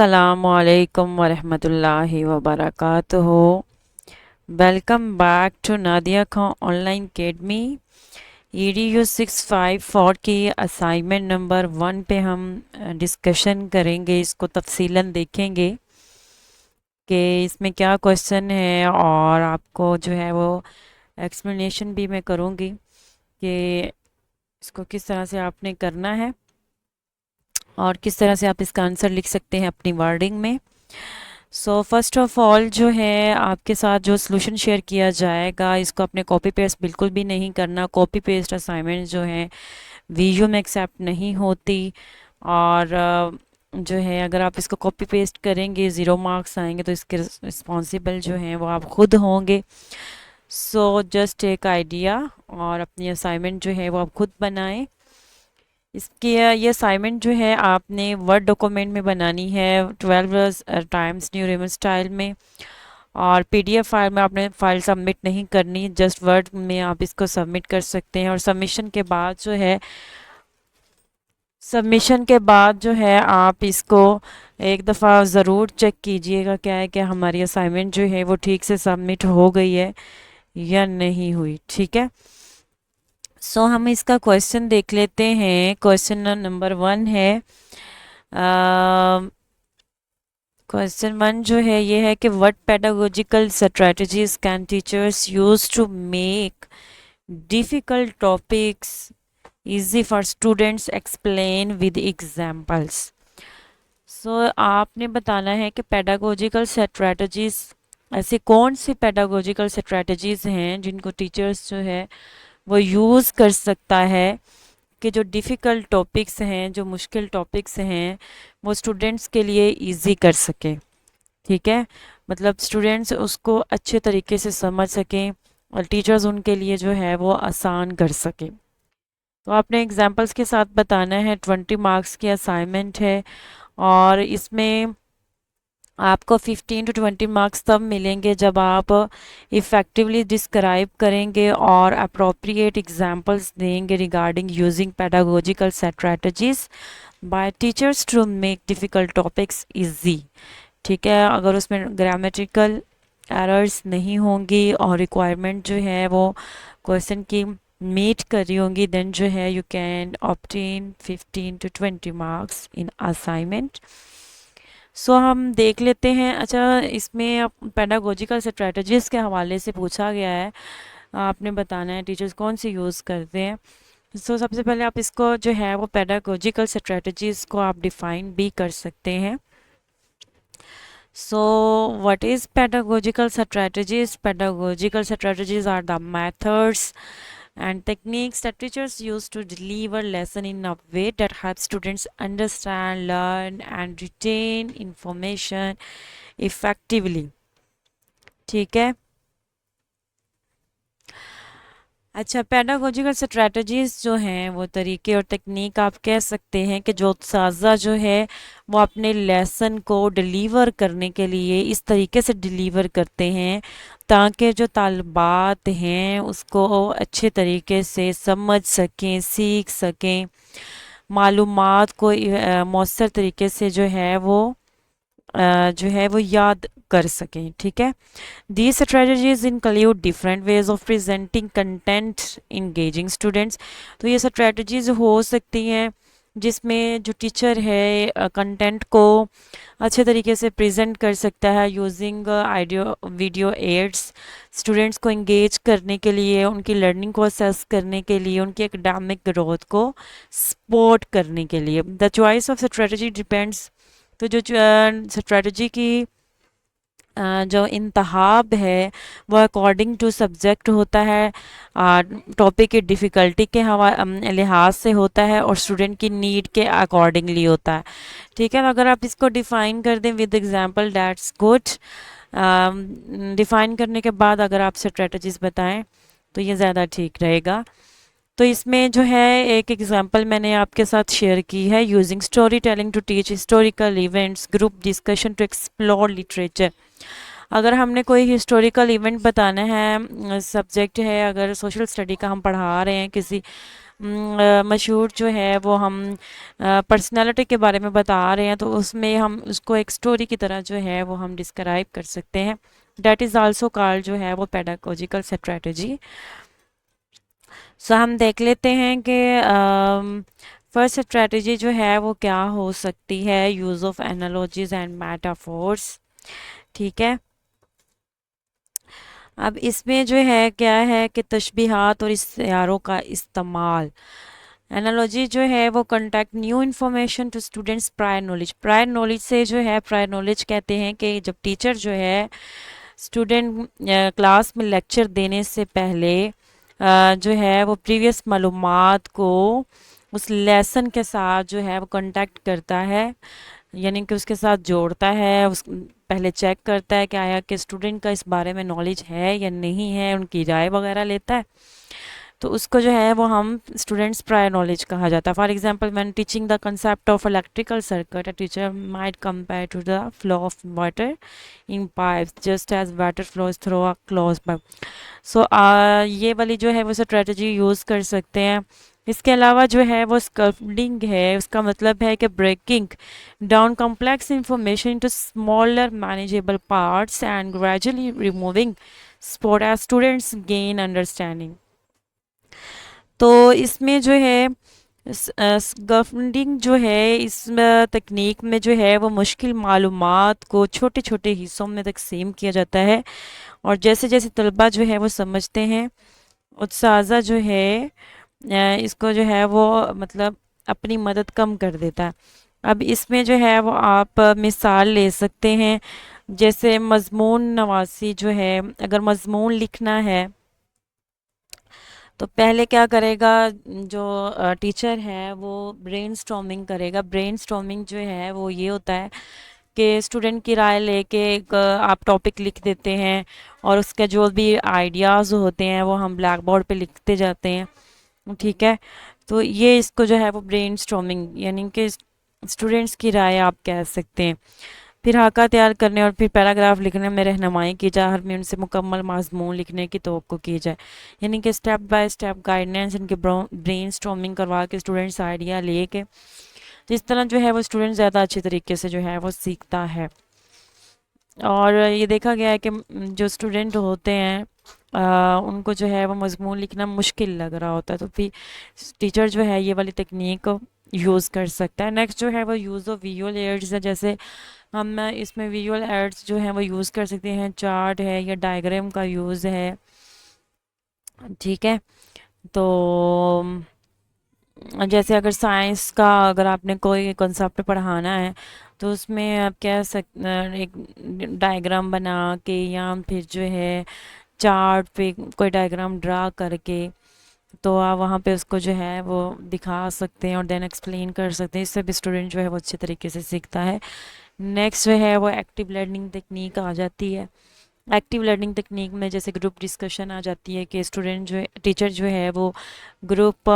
अस्सलामुअलैकुम वरहमतुल्लाहि वबरकातुहू। Welcome back to Nadia Khan online academy. EDU 654 की असाइनमेंट नंबर 1 पे हम डिस्कशन करेंगे। इसको तफसीलन देखेंगे कि इसमें क्या क्वेश्चन है और आपको जो है वो एक्सप्लेनेशन भी मैं करूँगी कि इसको किस तरह से आपने करना है और किस तरह से आप इसका आंसर लिख सकते हैं अपनी वर्डिंग में। सो फर्स्ट ऑफ ऑल जो है आपके साथ जो सॉल्यूशन शेयर किया जाएगा इसको अपने कॉपी पेस्ट बिल्कुल भी नहीं करना। कॉपी पेस्ट असाइनमेंट जो है वीडियो में एक्सेप्ट नहीं होती और जो है अगर आप इसको कॉपी पेस्ट करेंगे 0 मार्क्स आएंगे तो इसके रिस्पॉन्सिबल जो हैं वो आप खुद होंगे। सो जस्ट टेक आइडिया और अपनी असाइनमेंट जो है वो आप खुद बनाएं। इसकी ये असाइनमेंट जो है आपने वर्ड डॉक्यूमेंट में बनानी है 12 टाइम्स न्यू रोमन स्टाइल में और PDF फाइल में आपने फाइल सबमिट नहीं करनी, जस्ट वर्ड में आप इसको सबमिट कर सकते हैं। और सबमिशन के बाद जो है आप इसको एक दफ़ा ज़रूर चेक कीजिएगा क्या है कि हमारी असाइनमेंट जो है वो ठीक से सबमिट हो गई है या नहीं हुई। ठीक है, सो हम इसका क्वेश्चन देख लेते हैं। क्वेश्चन नंबर 1 है। क्वेश्चन 1 जो है ये है कि what pedagogical strategies can teachers use to make difficult topics easy for students, explain with examples. So आपने बताना है कि पेडागोजिकल स्ट्रेटजीज ऐसी कौन सी पेडागोजिकल स्ट्रेटजीज हैं जिनको टीचर्स जो है वो यूज़ कर सकता है कि जो डिफ़िकल्ट टॉपिक्स हैं, जो मुश्किल टॉपिक्स हैं, वो स्टूडेंट्स के लिए इजी कर सके। ठीक है, मतलब स्टूडेंट्स उसको अच्छे तरीके से समझ सकें और टीचर्स उनके लिए जो है वो आसान कर सके। तो आपने एग्जांपल्स के साथ बताना है। 20 मार्क्स की असाइनमेंट है और इसमें आपको 15 टू 20 मार्क्स तब मिलेंगे जब आप इफ़ेक्टिवली डिस्क्राइब करेंगे और अप्रोप्रिएट एग्जांपल्स देंगे regarding using pedagogical strategies by teachers to make difficult topics easy. ठीक है, अगर उसमें ग्रामेटिकल एरर्स नहीं होंगी और रिक्वायरमेंट जो है वो क्वेश्चन की मीट कर रही होंगी, देन जो है you can obtain 15 to 20 marks in assignment. So हम देख लेते हैं। अच्छा, इसमें पेडागोजिकल स्ट्रेटजीज के हवाले से पूछा गया है, आपने बताना है टीचर्स कौन सी यूज़ करते हैं। सबसे पहले आप इसको जो है वो पेडागोजिकल स्ट्रेटजीज को आप डिफाइन भी कर सकते हैं। What is pedagogical strategies? Pedagogical strategies are the methods and techniques that teachers use to deliver lesson in a way that helps students understand, learn and retain information effectively. ठीक है, अच्छा, pedagogical strategies जो हैं वो तरीके और तकनीक आप कह सकते हैं कि जो साजा जो है वो अपने लेसन को डिलीवर करने के लिए इस तरीके से डिलीवर करते हैं ताकि जो तालिबात हैं उसको अच्छे तरीके से समझ सकें, सीख सकें, मालूमात को मौसर तरीके से जो है वो याद कर सकें। ठीक है, These strategies include different ways of presenting content engaging students। तो ये strategies हो सकती हैं जिसमें जो टीचर है कंटेंट को अच्छे तरीके से प्रेजेंट कर सकता है using audio video aids, students को इंगेज करने के लिए, उनकी लर्निंग को असेस करने के लिए, उनकी एकेडमिक ग्रोथ को सपोर्ट करने के लिए। The choice of strategy depends. तो जो स्ट्रेटजी की जो इंतहाब है वो अकॉर्डिंग टू सब्जेक्ट होता है, टॉपिक की डिफ़िकल्टी के लिहाज से होता है और स्टूडेंट की नीड के अकॉर्डिंगली होता है। ठीक है, अगर आप इसको डिफ़ाइन कर दें with example that's good. Define करने के बाद अगर आप स्ट्रेटजीज बताएं तो ये ज़्यादा ठीक रहेगा। तो इसमें जो है एक एग्जांपल मैंने आपके साथ शेयर की है। Using story telling to teach historical events, group discussion to explore literature. अगर हमने कोई हिस्टोरिकल इवेंट बताना है, सब्जेक्ट है अगर सोशल स्टडी का हम पढ़ा रहे हैं किसी मशहूर जो है वो हम पर्सनालिटी के बारे में बता रहे हैं, तो उसमें हम उसको एक स्टोरी की तरह जो है वो हम डिस्क्राइब कर सकते हैं। डेट इज़ आल्सो कॉल्ड जो है वो पेडागोजिकल स्ट्रेटजी। सो हम देख लेते हैं कि फर्स्ट स्ट्रेटजी जो है वो क्या हो सकती है, use of analogies and metaphors. ठीक है, अब इसमें जो है क्या है कि तशबीहात और इस्तिआरों का इस्तेमाल। एनालॉजी जो है वो contact new information to students prior knowledge. Prior knowledge से जो है, प्रायर नॉलेज कहते हैं कि जब टीचर जो है स्टूडेंट क्लास में लेक्चर देने से पहले जो है वो प्रीवियस मालूमात को उस लेसन के साथ जो है वो कांटेक्ट करता है, यानी कि उसके साथ जोड़ता है। उस पहले चेक करता है कि आया कि स्टूडेंट का इस बारे में नॉलेज है या नहीं है, उनकी राय वगैरह लेता है। तो उसको जो है वो हम स्टूडेंट्स प्रायर नॉलेज कहा जाता है। For example, when teaching the concept of electrical circuit, a teacher might compare to the flow of water in pipes just as water flows through a close pipe. So ये वाली जो है वो strategy use कर सकते हैं। इसके अलावा जो है वो स्कल्पडिंग है, उसका मतलब है कि breaking down complex information into smaller manageable parts and gradually removing support as students gain understanding. तो इसमें जो है स्कल्पडिंग जो है, इस तकनीक में जो है वो मुश्किल मालूमात को छोटे छोटे हिस्सों में तकसीम किया जाता है, और जैसे जैसे तलबा जो है वो समझते हैं, उत्साजा जो है इसको जो है वो मतलब अपनी मदद कम कर देता है। अब इसमें जो है वो आप मिसाल ले सकते हैं, जैसे मज़मून नवासी जो है, अगर मज़मून लिखना है तो पहले क्या करेगा, जो टीचर है वो ब्रेनस्टॉर्मिंग करेगा। ब्रेनस्टॉर्मिंग जो है वो ये होता है कि स्टूडेंट की राय लेके एक आप टॉपिक लिख देते हैं, और उसके जो भी आइडियाज़ होते हैं वो हम ब्लैक बोर्ड पे लिखते जाते हैं। ठीक है, तो ये इसको जो है वो ब्रेनस्टॉर्मिंग यानी कि स्टूडेंट्स की राय आप कह सकते हैं। फिर हाका तैयार करने और फिर पैराग्राफ लिखने में रहनुमाई की जाए, हर में उनसे मुकम्मल मज़मून लिखने की तवक्को की जाए, यानी कि स्टेप बाय स्टेप गाइडेंस, इनके ब्रेन स्टॉर्मिंग करवा के स्टूडेंट्स आइडिया ले के, तो इस तरह जो है वो स्टूडेंट ज़्यादा अच्छे तरीके से जो है वो सीखता है। और ये देखा गया है कि जो स्टूडेंट होते हैं उनको जो है वो मज़मून लिखना मुश्किल लग रहा होता है, तो फिर टीचर जो है ये वाली तकनीक यूज़ कर सकता है। नेक्स्ट जो है वो यूज़ ऑफ विजुअल एड्स है, जैसे हम इसमें विजुअल एड्स जो हैं वो यूज़ कर सकते हैं, चार्ट है या डायग्राम का यूज़ है। ठीक है, तो जैसे अगर साइंस का अगर आपने कोई कॉन्सेप्ट पढ़ाना है, तो उसमें आप कह सक एक डायग्राम बना के या फिर जो है चार्ट पे कोई डायग्राम ड्रा करके, तो आप वहाँ पे उसको जो है वो दिखा सकते हैं और देन एक्सप्लेन कर सकते हैं। इससे भी स्टूडेंट जो है वो अच्छे तरीके से सीखता है। नेक्स्ट जो है वो एक्टिव लर्निंग टेक्निक आ जाती है। एक्टिव लर्निंग टेक्निक में जैसे ग्रुप डिस्कशन आ जाती है कि स्टूडेंट जो है, टीचर जो है वो ग्रुप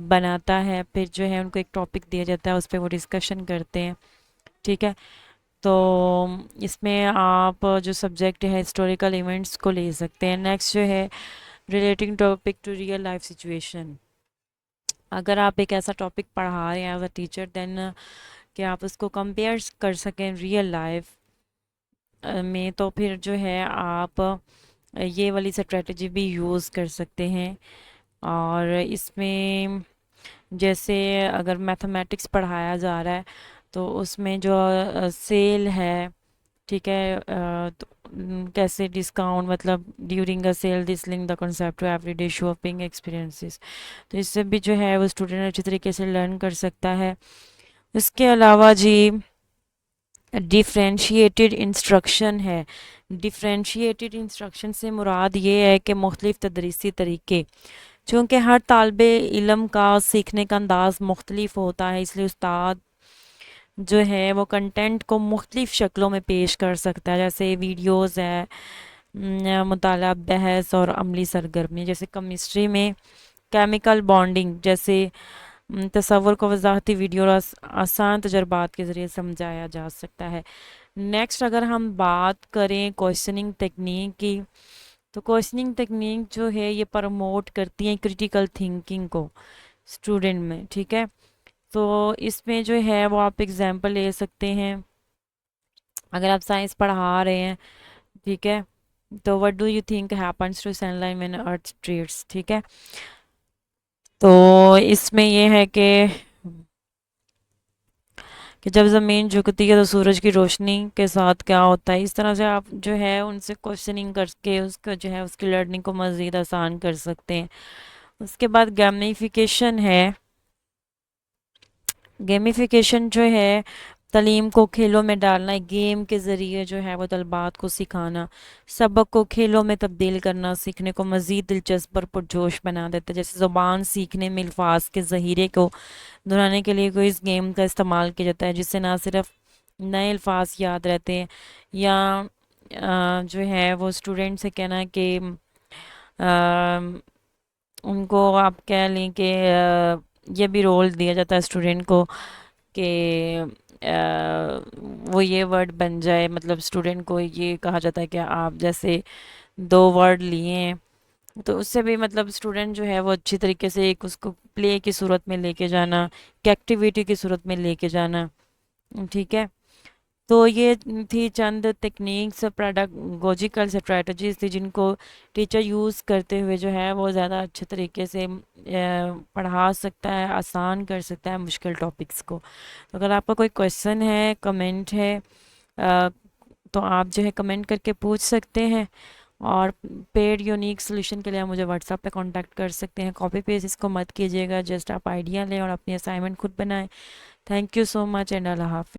बनाता है, फिर जो है उनको एक टॉपिक दिया जाता है, उस पर वो डिस्कशन करते हैं। ठीक है, तो इसमें आप जो सब्जेक्ट है हिस्टोरिकल इवेंट्स को ले सकते हैं। नेक्स्ट जो है relating topic to real life situation. अगर आप एक ऐसा टॉपिक पढ़ा रहे हैं एज अ टीचर, देन कि आप उसको कंपेयर कर सकें रियल लाइफ में, तो फिर जो है आप ये वाली स्ट्रेटजी भी यूज़ कर सकते हैं। और इसमें जैसे अगर मैथमेटिक्स पढ़ाया जा रहा है, तो उसमें जो सेल है, ठीक है, तो कैसे डिस्काउंट मतलब during a sale this link the concept to everyday shopping experiences, तो इससे भी जो है वो स्टूडेंट अच्छी तरीके से लर्न कर सकता है। इसके अलावा जी डिफ्रेंशिएटेड इंस्ट्रक्शन है। डिफ्रेंशिएटेड इंस्ट्रक्शन से मुराद ये है कि मुख्तलिफ तदरीसी तरीके, चूँकि हर तालब इल्म का सीखने का अंदाज मुख्तलिफ होता है, इसलिए उस्ताद जो है वो कंटेंट को मुख्तलिफ शक्लों में पेश कर सकता है, जैसे वीडियोज़ है, मुताला, बहस और अमली सरगर्मी। जैसे केमिस्ट्री में केमिकल बॉन्डिंग जैसे तस्वुर को वजाहती वीडियो और आसान तजर्बात के ज़रिए समझाया जा सकता है। नेक्स्ट अगर हम बात करें क्वेश्चनिंग टेक्निक की, तो क्वेश्चनिंग टेक्निक जो है ये प्रमोट करती है क्रिटिकल थिंकिंग को। स्टूडेंट में, ठीक है। तो इसमें जो है वो आप एग्जाम्पल ले सकते हैं। अगर आप साइंस पढ़ा रहे हैं, ठीक है, तो what do you think happens to sunlight when earth treats, ठीक है। तो इसमें ये है कि जब ज़मीन झुकती है तो सूरज की रोशनी के साथ क्या होता है। इस तरह से आप जो है उनसे क्वेश्चनिंग करके उसका जो है उसकी लर्निंग को मज़ीद आसान कर सकते हैं। उसके बाद गेमिफिकेशन है। गेमिफिकेशन जो है तालीम को खेलों में डालना, एक गेम के ज़रिए जो है वो तलबात को सिखाना, सबक को खेलों में तब्दील करना सीखने को मज़ीद दिलचस्प और पुरजोश बना देता है। जैसे ज़ुबान सीखने में अल्फाज के ज़हीरे को दोहराने के लिए कोई इस गेम का इस्तेमाल किया जाता है, जिससे ना सिर्फ नए अल्फाज याद रहते हैं, या जो है वो स्टूडेंट से कहना है कि उनको आप कह लें कि ये भी रोल दिया जाता है स्टूडेंट को कि वो ये वर्ड बन जाए, मतलब स्टूडेंट को ये कहा जाता है कि आप जैसे दो वर्ड लिए हैं, तो उससे भी मतलब स्टूडेंट जो है वो अच्छी तरीके से एक उसको प्ले की सूरत में लेके जाना, कि एक्टिविटी की सूरत में लेके जाना, ठीक है। तो ये थी चंद टेक्निक्स, पेडागोजिकल स्ट्रेटजीज थी जिनको टीचर यूज़ करते हुए जो है वो ज़्यादा अच्छे तरीके से पढ़ा सकता है, आसान कर सकता है मुश्किल टॉपिक्स को। तो अगर आपका कोई क्वेश्चन है, कमेंट है, अ, तो आप जो है कमेंट करके पूछ सकते हैं। और पेड यूनिक सोल्यूशन के लिए आप मुझे व्हाट्सएप पे कांटेक्ट कर सकते हैं। कॉपी पेस्ट इसको मत कीजिएगा, जस्ट आप आइडिया लें और अपनी असाइनमेंट खुद बनाएं। Thank you so much and अल्लाह हाफ़िज़।